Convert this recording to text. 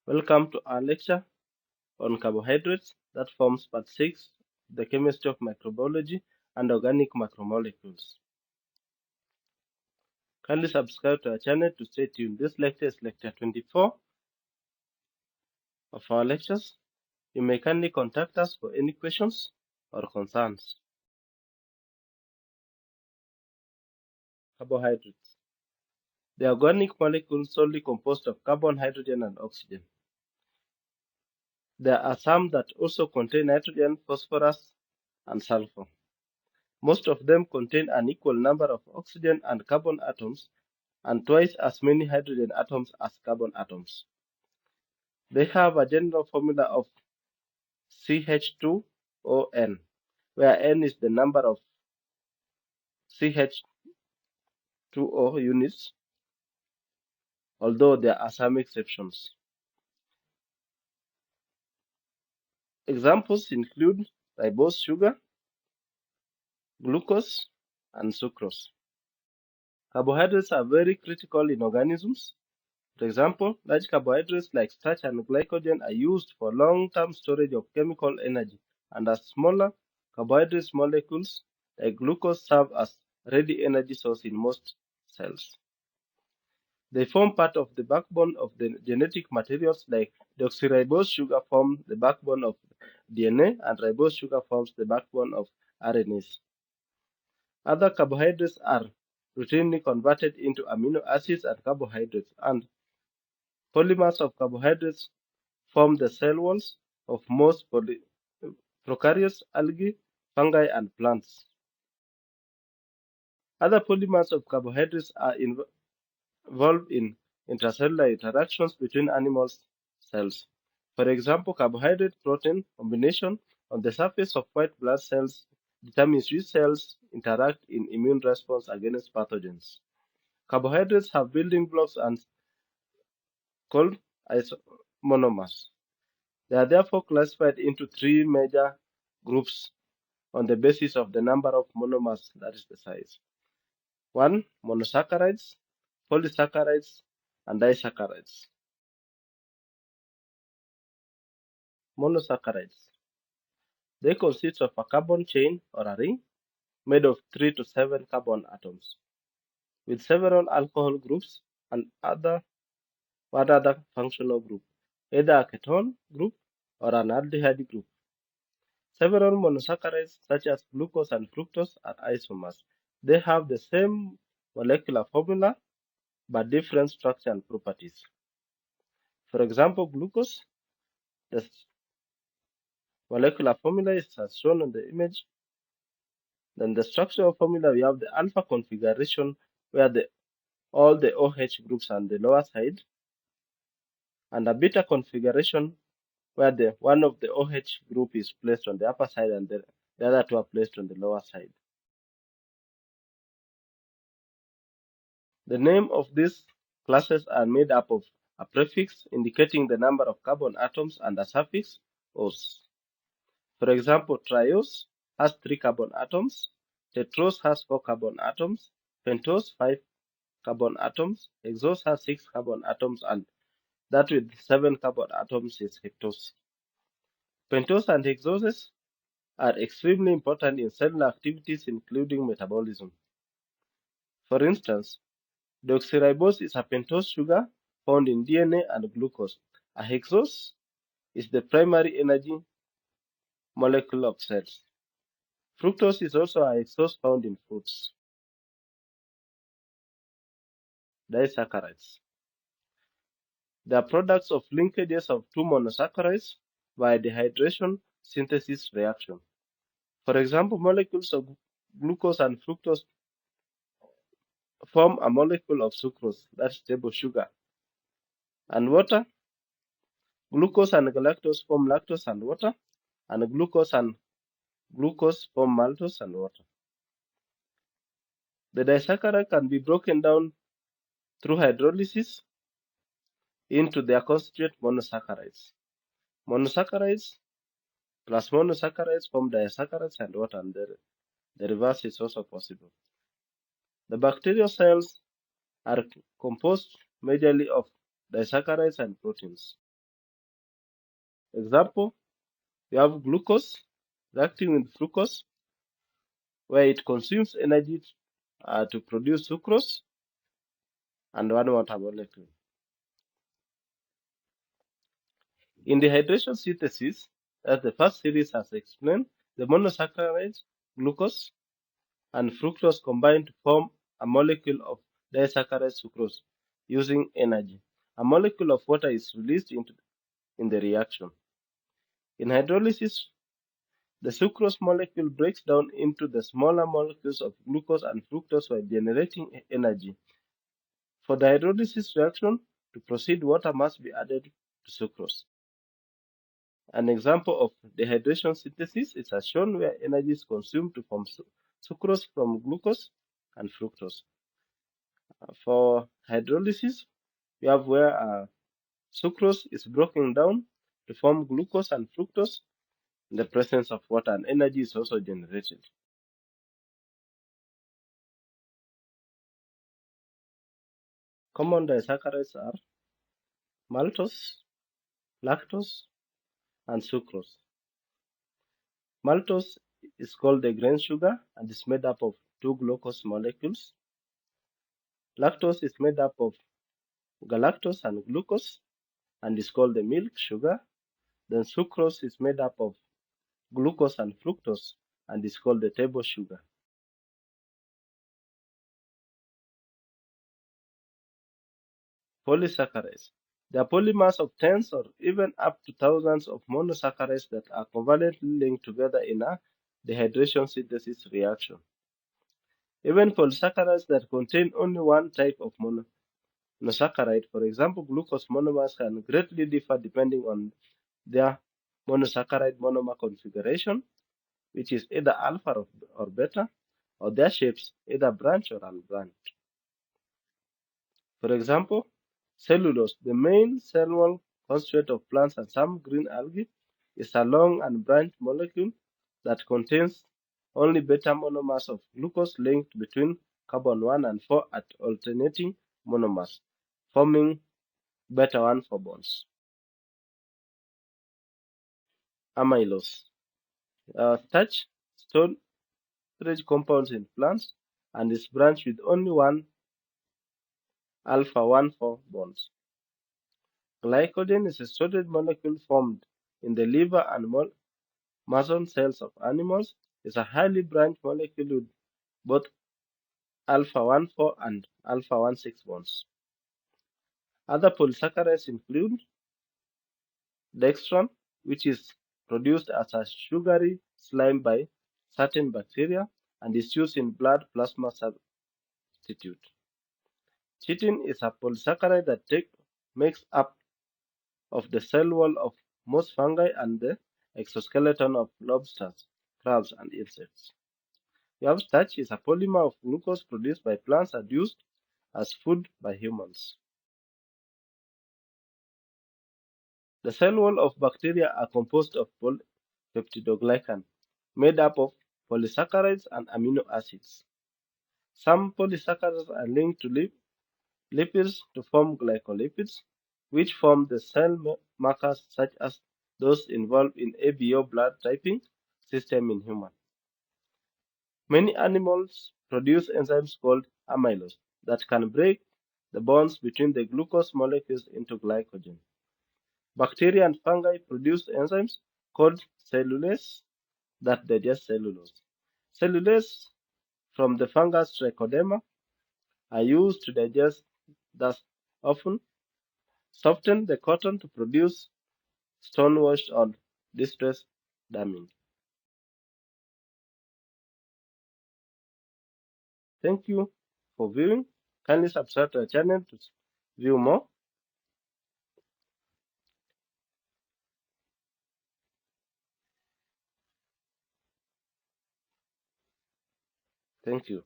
Welcome to our lecture on carbohydrates that forms part 6, the chemistry of microbiology and organic macromolecules. Kindly subscribe to our channel to stay tuned. This lecture is lecture 24 of our lectures. You may kindly contact us for any questions or concerns. Carbohydrates. The organic molecules solely composed of carbon, hydrogen, and oxygen. There are some that also contain nitrogen, phosphorus, and sulfur. Most of them contain an equal number of oxygen and carbon atoms and twice as many hydrogen atoms as carbon atoms. They have a general formula of CH2ON, where N is the number of CH2O units, although there are some exceptions. Examples include ribose sugar, glucose, and sucrose. Carbohydrates are very critical in organisms. For example, large carbohydrates like starch and glycogen are used for long-term storage of chemical energy, and as smaller carbohydrate molecules like glucose serve as ready energy source in most cells. They form part of the backbone of the genetic materials like deoxyribose sugar form the backbone of DNA and ribose sugar forms the backbone of RNAs. Other carbohydrates are routinely converted into amino acids and carbohydrates, and polymers of carbohydrates form the cell walls of most prokaryotes, algae, fungi, and plants. Other polymers of carbohydrates are involved in intracellular interactions between animal cells. For example, carbohydrate-protein combination on the surface of white blood cells determines which cells interact in immune response against pathogens. Carbohydrates have building blocks and called monomers. They are therefore classified into three major groups on the basis of the number of monomers, that is the size. 1. Monosaccharides, polysaccharides, and disaccharides. Monosaccharides. They consist of a carbon chain or a ring made of 3 to 7 carbon atoms, with several alcohol groups and one other functional group, either a ketone group or an aldehyde group. Several monosaccharides, such as glucose and fructose, are isomers. They have the same molecular formula but different structure and properties. For example, glucose, the molecular formula is as shown on the image. Then the structural formula, we have the alpha configuration where all the OH groups are on the lower side, and a beta configuration where one of the OH group is placed on the upper side and the other two are placed on the lower side. The name of these classes are made up of a prefix indicating the number of carbon atoms and a suffix "-ose". For example, triose has 3 carbon atoms, tetrose has 4 carbon atoms, pentose 5 carbon atoms, hexose has 6 carbon atoms, and that with 7 carbon atoms is heptose. Pentose and hexoses are extremely important in cellular activities, including metabolism. For instance, deoxyribose is a pentose sugar found in DNA and glucose. A hexose is the primary energy molecule of cells. Fructose is also a hexose found in fruits. Disaccharides. They are products of linkages of two monosaccharides via dehydration synthesis reaction. For example, molecules of glucose and fructose form a molecule of sucrose, that's table sugar, and water. Glucose and galactose form lactose and water, and glucose form maltose and water. The disaccharide can be broken down through hydrolysis into their constituent monosaccharides. Monosaccharides plus monosaccharides form disaccharides and water, and the reverse is also possible. The bacterial cells are composed majorly of disaccharides and proteins. Example, you have glucose reacting with fructose, where it consumes energy to produce sucrose and one water molecule. In the hydration synthesis, as the first series has explained, the monosaccharides, glucose, and fructose combine to form a molecule of disaccharide sucrose using energy. A molecule of water is released in the reaction. In hydrolysis, the sucrose molecule breaks down into the smaller molecules of glucose and fructose while generating energy. For the hydrolysis reaction to proceed, water must be added to sucrose. An example of dehydration synthesis is as shown, where energy is consumed to form sucrose from glucose and fructose. For hydrolysis, we have where sucrose is broken down to form glucose and fructose in the presence of water, and energy is also generated. Common disaccharides are maltose, lactose, and sucrose. Maltose is called the grain sugar and is made up of two glucose molecules. Lactose is made up of galactose and glucose and is called the milk sugar. Then sucrose is made up of glucose and fructose and is called the table sugar. Polysaccharides. They are polymers of tens or even up to thousands of monosaccharides that are covalently linked together in a dehydration synthesis reaction. Even polysaccharides that contain only one type of monosaccharide, for example, glucose monomers, can greatly differ depending on their monosaccharide monomer configuration, which is either alpha or beta, or their shapes, either branch or unbranched. For example, cellulose, the main cell wall constituent of plants and some green algae, is a long unbranched molecule that contains only beta monomers of glucose linked between carbon 1 and 4 at alternating monomers, forming beta 1 4 bonds. Amylose, starch storage compounds in plants and is branched with only one alpha 1 4 bonds. Glycogen is a storage molecule formed in the liver and muscle cells of animals. It's a highly branched molecule with both alpha 1 4 and alpha 1 6 bonds. Other polysaccharides include dextran, which is produced as a sugary slime by certain bacteria and is used in blood plasma substitute. Chitin is a polysaccharide that makes up of the cell wall of most fungi and the exoskeleton of lobsters, crabs, and insects. We have starch is a polymer of glucose produced by plants and used as food by humans. The cell wall of bacteria are composed of peptidoglycan, made up of polysaccharides and amino acids. Some polysaccharides are linked to lipids to form glycolipids, which form the cell markers such as those involved in ABO blood typing system in humans. Many animals produce enzymes called amylose that can break the bonds between the glucose molecules into glycogen. Bacteria and fungi produce enzymes called cellulase that digest cellulose. Cellulase from the fungus Trichoderma are used to digest, thus often soften the cotton to produce stone-washed or distressed damning. Thank you for viewing. Kindly subscribe to our channel to view more. Thank you.